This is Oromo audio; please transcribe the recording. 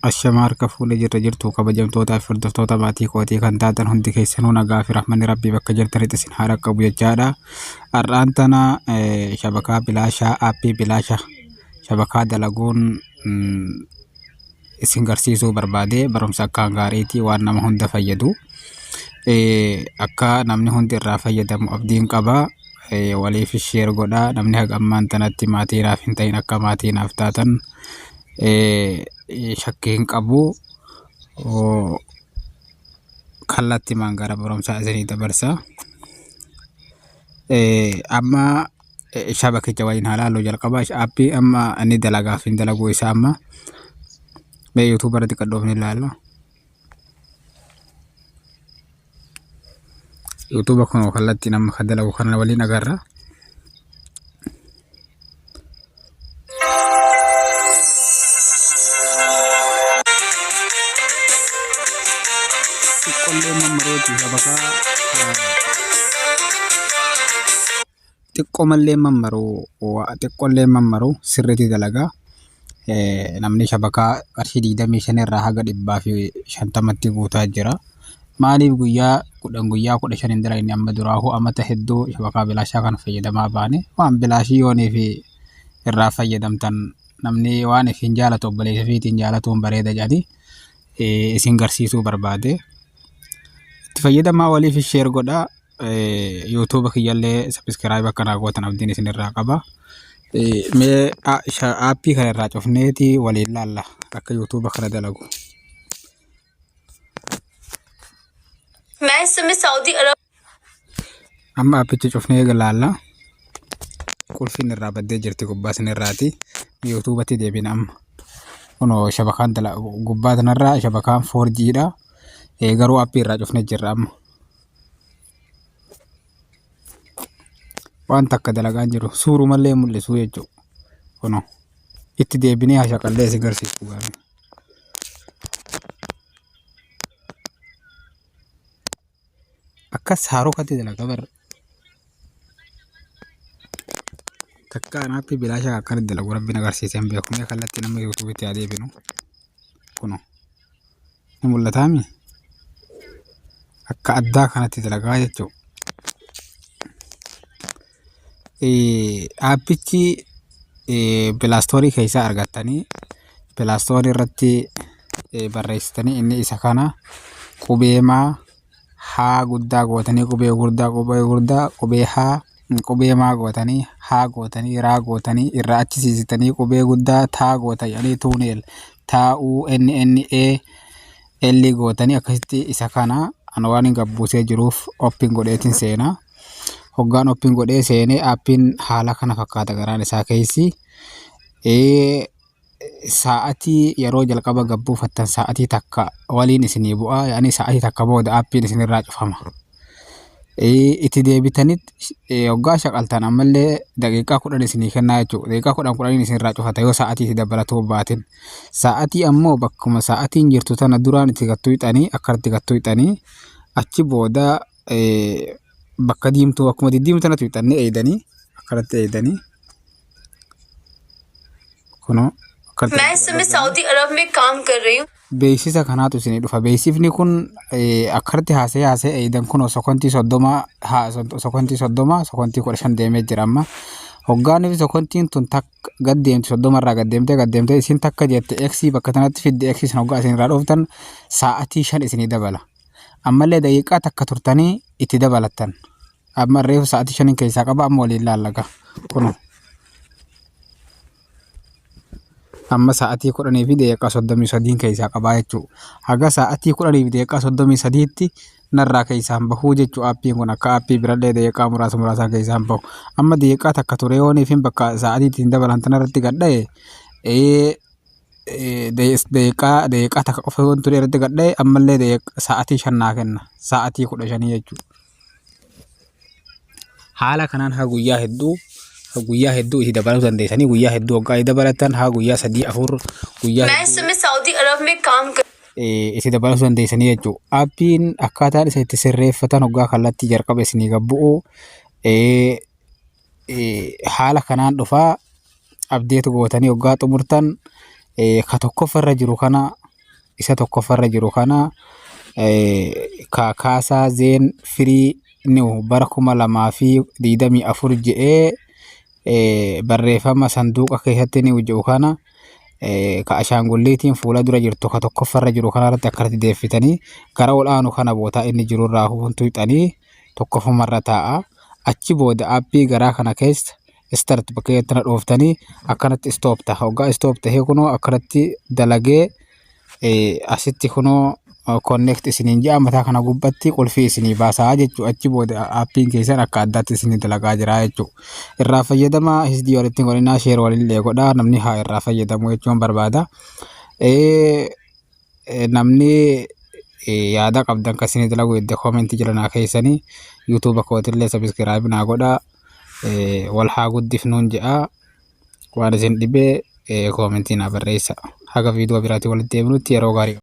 Ashamarka fuula jirra jirtu kabajamtoota fi hordoftoota maatii kootii kan taatan hundi keessanuu nagaa fi rahmanni rabbii bakka jirtanitti isin haa qabu jechaadha. Har'aan tana shabakaa bilaashaa aappii bilaasha shabakaa dalaguun isin garsiisuu barbaade barumsa akkaan gaariitii waan nama hunda fayyadu. Akka namni hundi irraa fayyadamu abdiin qaba. Waliif share godhaa namni haga ammaan tanatti maatiidhaaf hin ta'in akka maatiinaaf taatan shakkiin qabu kallatti mangara barumsa isinii dabarsa. Amma shabakicha waliin halaaluu jalqaba aappii amma inni dalagaaf hin dalaguu isaa amma mee YouTube irratti qaddoofni ilaalla. YouTube kun kallatti nama kan dalagu kana waliin agarra. Xiqqoomallee mammaruu sirriitti dalagaa. Namni shabakaa qarshii 25 irraa haga 150tti guutaa jira. Maaliif guyyaa 15 hin dalagne amma duraahu amata hedduu shabakaa bilaashaa kan fayyadamaa baane waan bilaashii yoonii fi irraa fayyadamtan namni waan ifiin jaalatu obboleessa fiitiin jaalatuun bareeda jedhanii isin garsiisuu barbaade. Itti fayyadamaa waliif share godhaa. YouTube kiyyallee subscribe akkanaa gootan abdiin isin irraa qaba. Mee aappii kana irraa cufneeti waliin laalla akka YouTube kana dalagu. Amma aappicha cufnee laalla. Qulfiin irraa baddee jirti gubbaa isin irraati. YouTube'tti deebina amma. Kunoo shabakaan gubbaa kanarraa shabakaan 4G'dha. Garuu aappii irraa cufnee jirra amma. Waan takka dalagaan jiru suurumallee mul'isuu jechuudha. Kunoo itti deebinee hashaqallee isin garsiisuu gaari. Akkas haarokatti dalagaa barra. Takka aappii bilaashaa akkanatti dalagu rabbiin agarsiisee hin beeku. Mee kallatti nama YouTube'tti haa deebinu. Kunoo ni mul'ataami. Akka addaa kanatti dalagaa jechuudha. Aappichi pilaastorii keessaa argattanii pilaastorii irratti barreessitanii inni isa kana qubeemaa haa guddaa gootanii qubee guddaa qubee haa qubee maa gootanii haa gootanii raa gootanii irraa achisiisitanii qubee guddaa taa gootanii tuuneel taa'uu elli gootanii akkasitti isa kana ana waan hin gabbuusee jiruuf oppin godheetiin seenaa. Hoggaan oppin godhee seenee aappiin haala kana fakkaata garaan isaa keessi. Sa'atii yeroo jalqaba gabbuufattan sa'atii takka waliin isinii bu'aa yaani sa'atii takka booda aappiin isinirraa cufama. Itti deebitanitti hoggaa shaqaltan ammallee daqiiqaa 10 isinii kennaa jechuudha. Daqiiqaa 10 isinirraa cufata yoo sa'atii itti dabalatuu baatin. Sa'atii ammoo bakkuma sa'atiin jirtu tana duraan itti gattuu hixanii akka itti gattuu hixanii achi booda bakka diimtuu akkuma diimtuu natti hixannee eedanii akkanatti eedanii. Kunoo मैं इस समय सऊदी अरब में काम कर रही हूँ. Beeksisa kanaatu isinii dhufa. Beeksifni kun akkatti haasee eedan kunoo sokontii 30 sokontii 15 deemee jira amma. Hoggaan fi sokontiin tun gad deemti 30 irraa gad deemtee isin takka jette X bakka tanatti fidde X isin hoggaa isin irraa dhuftan sa'atii 5 isinii dabala. Ammallee daqiiqaa takka turtanii itti dabalattan. Amma reefu sa'atii 5 keessaa qaba amma waliin laallaga. Kunoo. Amma sa'atii 10 fi daqiiqaa 33 keessaa qabaa jechuudha. Haga sa'atii 10 fi daqiiqaa 33tti narraa keessaan bahuu jechuudha. Aappiin kun akka aappii birallee daqiiqaa muraasa keessaan bahu. Amma daqiiqaa takka ture yoonii fi bakka sa'aatiitti hin dabalantan irratti gadha'e daqiiqaa takka qofa yoon ture irratti gadha'e ammallee sa'atii 5 naa kenna. Sa'atii 15 jechuudha. Haala kanaan haa guyyaa hedduu itti dabaluu dandeessanii guyyaa hedduu hoggaa itti dabalatan haa guyyaa 3-4 guyyaa मैं इस समय सऊदी अरब में काम कर itti dabaluu dandeessanii jechuudha. Aappiin akkaataan isa itti sirreeffatan hoggaa kallattii jalqaba isinii gabbu'u haala kanaan dhufaa abdeetu gootanii hoggaa xumurtan ka tokkoffarra jiru kana isa tokkoffarra jiru kana Kakaasaa Zeen Firii Niw bara 2024 jedhee barreeffama sanduuqa keessatti ni hojjetu kana ka ashaangulliitiin fuula dura jirtu ka tokkoffarra jiru kanarratti akkanatti deeffitanii gara olaanu kana bootaa inni jirurraa huntuu hixanii tokkoffumarra taa'a. Achi booda aappii garaa kana keessa start bakka itti dhooftanii akkanatti stop ta'a. Hoggaa stop ta'ee kunoo akkanatti dalagee asitti kunoo connect isiniin jedha mataa kana gubbatti qulfii isinii baasaa jechuudha. Achi booda aappiin keessan akka addaatti isinii dalagaa jira jechuudha. Irraa fayyadamaa hisdii walitti godhinaa sheer walillee godhaa namni haa irraa fayyadamu jechuun barbaada. Namni yaada qabdan kan isinii dalagu iddoo koomentii jiranaa keessanii yuutuuba kootillee sabiskiraayib naa godhaa. Wal haa guddifnuun jedhaa waan isin dhibee koomentii naa barreessa. Haga viidiyoo biraatti walitti deebinutti yeroo gaarii.